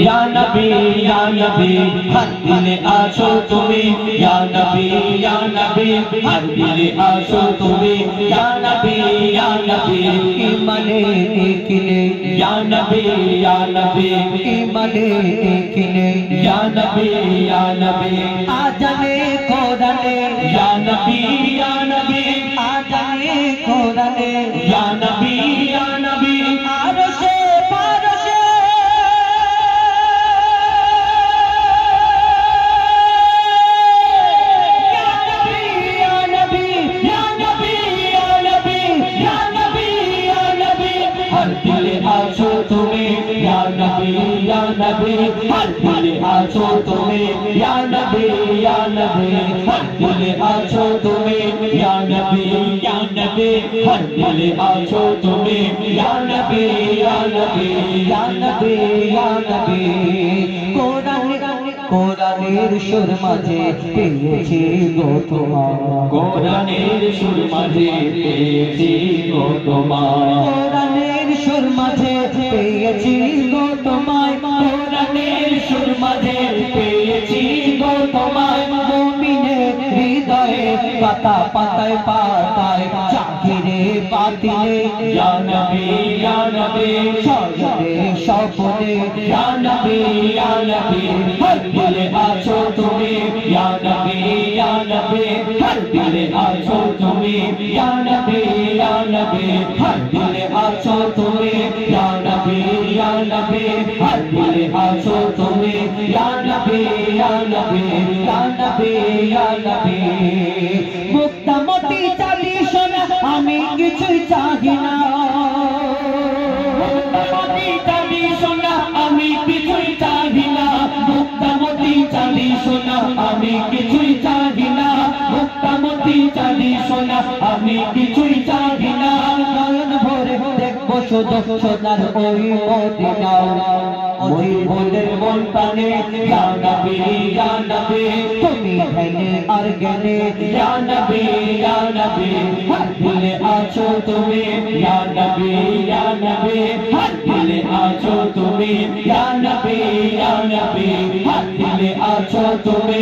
या नबी हर दिले आछो तुमी या नबी हर दिले आछो तुमी या नबी ईमाने किले या नबी ईमाने किले या नबी आजाने कोराने या नबी आजाने कोराने या नबी आरशे पारशे या नबी हर दिले आछो तुमी या नबी हर दिले आछो तुमी या नबी हर दिले आछो तुमी या नबी हर दिले आछो तुमी या नबी কোরআনের সুর মাঝে পেয়েছি গো তোমার কোরআনের সুর মাঝে পেয়েছি গো তোমার কোরআনের সুর মাঝে পেয়েছি গো তোমায় কোরআনের সুর মাঝে পেয়েছি গো তোমায় মুমিনের হৃদয়ে পাতা পাতায় পাতায় জাহিরে বাতিলে ইয়া নবী সজনে স্বপনে ইয়া নবী হর দিলে আছো তুমি ইয়া নবী হর দিলে আছো তুমি ইয়া নবী হর দিলে আছো তুমি ইয়া নবী হর দিলে আছো তুমি ইয়া নবী মুক্তামতি চাঁদি সোনা আমি কিছুই চাহি না মুক্তামতি চাঁদি সোনা আমি কিছুই চাহি না মুক্তামতি চাঁদি সোনা আমি কিছুই চাহি না মুক্তামতি চাঁদি সোনা আমি কিছুই চাহি না নয়ন ভরে দেখবো শুধু সোনার ওই মদিনা ওই ভোরের মন প্রাণে ইয়া নবী তুমি ধ্যানে আর জ্ঞানে ইয়া নবী হর দিলে আছো তুমি ইয়া নবী হর দিলে আছো তুমি ইয়া নবী হর দিলে আছো তুমি।